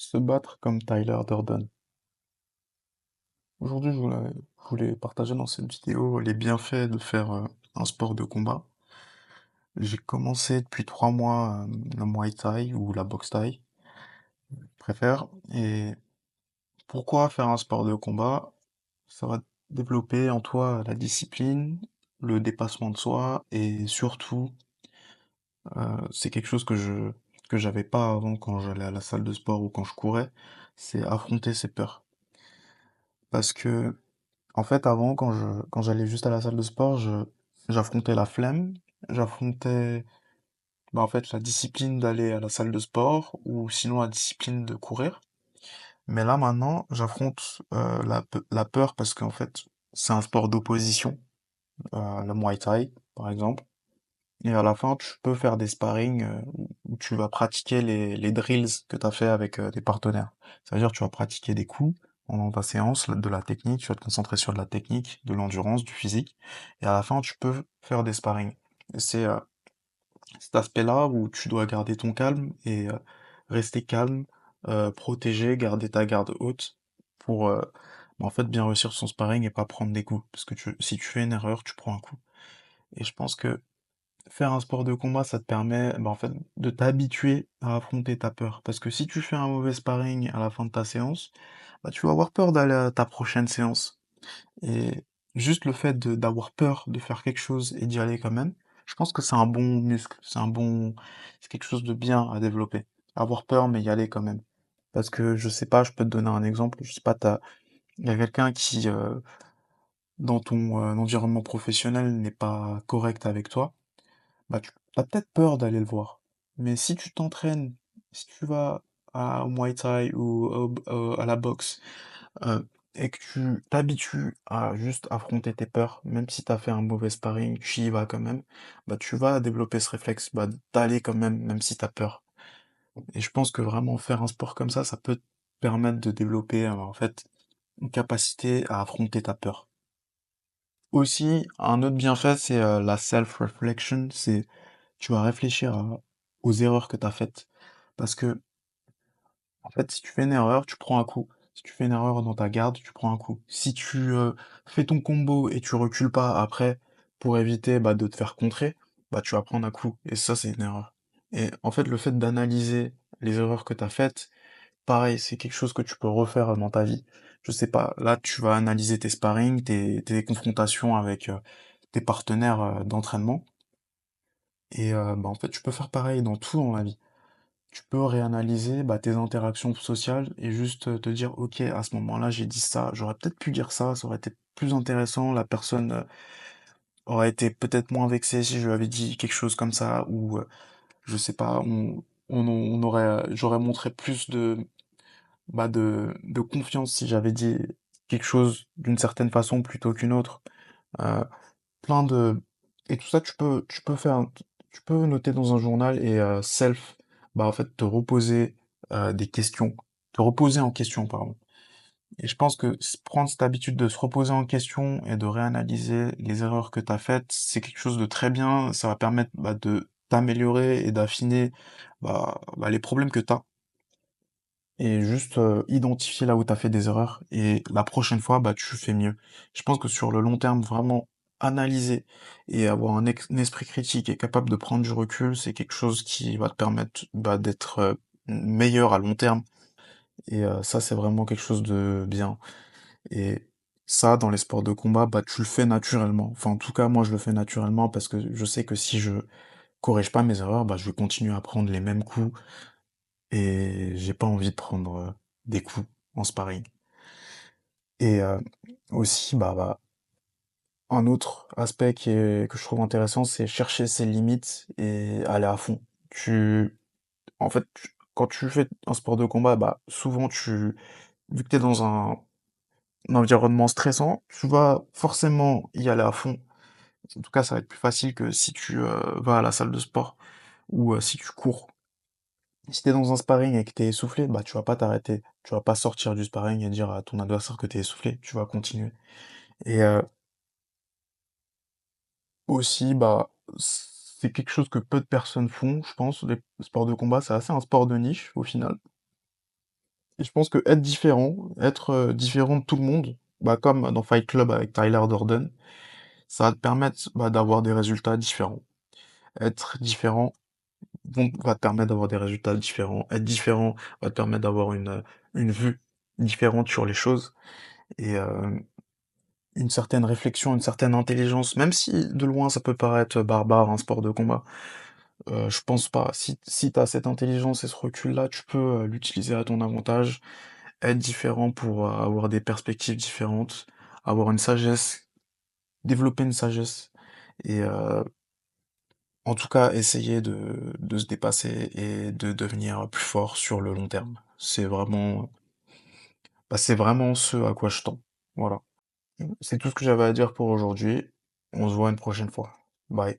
Se battre comme Tyler Durden. Aujourd'hui, je voulais partager dans cette vidéo les bienfaits de faire un sport de combat. J'ai commencé depuis 3 mois le Muay Thai ou la boxe Thai, je préfère. Et pourquoi faire un sport de combat? Ça va développer en toi la discipline, le dépassement de soi et surtout, c'est quelque chose que j'avais pas avant quand j'allais à la salle de sport ou quand je courais, c'est affronter ses peurs. Parce que En fait, avant, quand j'allais juste à la salle de sport, j'affrontais la flemme, j'affrontais, en fait, la discipline d'aller à la salle de sport, ou sinon la discipline de courir. Mais là, maintenant, j'affronte la peur parce qu'en fait, c'est un sport d'opposition, le Muay Thai, par exemple. Et à la fin, tu peux faire des sparring où tu vas pratiquer les drills que tu as fait avec tes partenaires. Ça veut dire que tu vas pratiquer des coups pendant ta séance, de la technique, tu vas te concentrer sur de la technique, de l'endurance, du physique. Et à la fin, tu peux faire des sparring. Et c'est cet aspect-là où tu dois garder ton calme et rester calme, protéger, garder ta garde haute pour en fait bien réussir son sparring et pas prendre des coups. Parce que si tu fais une erreur, tu prends un coup. Et je pense que faire un sport de combat, ça te permet, en fait, de t'habituer à affronter ta peur. Parce que si tu fais un mauvais sparring à la fin de ta séance, tu vas avoir peur d'aller à ta prochaine séance. Et juste le fait d'avoir peur de faire quelque chose et d'y aller quand même, je pense que c'est un bon muscle, c'est quelque chose de bien à développer. Avoir peur, mais y aller quand même. Parce que je sais pas, je peux te donner un exemple. Je sais pas, il y a quelqu'un qui, dans ton environnement professionnel, n'est pas correct avec toi. Tu as peut-être peur d'aller le voir. Mais si tu t'entraînes, si tu vas au Muay Thai ou à la boxe, euh, et que tu t'habitues à juste affronter tes peurs, même si tu as fait un mauvais sparring, tu y vas quand même, tu vas développer ce réflexe, d'aller quand même, même si tu as peur. Et je pense que vraiment faire un sport comme ça peut te permettre de développer, en fait, une capacité à affronter ta peur. Aussi, un autre bienfait, c'est la self-reflection, c'est tu vas réfléchir aux erreurs que tu as faites. Parce que, en fait, si tu fais une erreur, tu prends un coup. Si tu fais une erreur dans ta garde, tu prends un coup. Si tu fais ton combo et tu recules pas après pour éviter de te faire contrer, tu vas prendre un coup. Et ça, c'est une erreur. Et en fait, le fait d'analyser les erreurs que tu as faites, pareil, c'est quelque chose que tu peux refaire dans ta vie. Je sais pas, là, tu vas analyser tes sparring, tes confrontations avec tes partenaires d'entraînement. Et en fait, tu peux faire pareil dans tout dans la vie. Tu peux réanalyser tes interactions sociales et juste te dire, ok, à ce moment-là, j'ai dit ça, j'aurais peut-être pu dire ça, ça aurait été plus intéressant, la personne aurait été peut-être moins vexée si je lui avais dit quelque chose comme ça, ou je sais pas, j'aurais montré plus de confiance si j'avais dit quelque chose d'une certaine façon plutôt qu'une autre. Euh, plein de et tout ça tu peux noter dans un journal et en fait te reposer des questions, te reposer en question, pardon. Et je pense que prendre cette habitude de se reposer en question et de réanalyser les erreurs que tu as faites, c'est quelque chose de très bien. Ça va permettre de t'améliorer et d'affiner les problèmes que tu as et juste identifier là où tu as fait des erreurs et la prochaine fois tu fais mieux. Je pense que sur le long terme, vraiment analyser et avoir un esprit critique et capable de prendre du recul, c'est quelque chose qui va te permettre d'être meilleur à long terme et ça c'est vraiment quelque chose de bien. Et ça dans les sports de combat, tu le fais naturellement. Enfin en tout cas, moi je le fais naturellement parce que je sais que si je corrige pas mes erreurs, je vais continuer à prendre les mêmes coups et j'ai pas envie de prendre des coups en sparring. Et aussi, un autre aspect que je trouve intéressant, c'est chercher ses limites et aller à fond. En fait, quand tu fais un sport de combat, souvent vu que t'es dans un environnement stressant, tu vas forcément y aller à fond. En tout cas, ça va être plus facile que si tu vas à la salle de sport ou si tu cours. Si t'es dans un sparring et que t'es essoufflé, tu vas pas t'arrêter. Tu vas pas sortir du sparring et dire à ton adversaire que t'es essoufflé. Tu vas continuer. Et aussi, c'est quelque chose que peu de personnes font, je pense. Les sports de combat, c'est assez un sport de niche, au final. Et je pense que être différent de tout le monde, bah, comme dans Fight Club avec Tyler Durden, ça va te permettre bah, d'avoir des résultats différents. Être différent va te permettre d'avoir des résultats différents. Être différent va te permettre d'avoir une vue différente sur les choses et une certaine réflexion, une certaine intelligence, même si de loin ça peut paraître barbare, un sport de combat. Je pense pas. Si t'as cette intelligence et ce recul-là, tu peux l'utiliser à ton avantage, être différent pour avoir des perspectives différentes, avoir une sagesse, développer une sagesse et en tout cas essayer de se dépasser et de devenir plus fort sur le long terme. C'est vraiment ce à quoi je tends. Voilà. C'est tout ce que j'avais à dire pour aujourd'hui. On se voit une prochaine fois. Bye.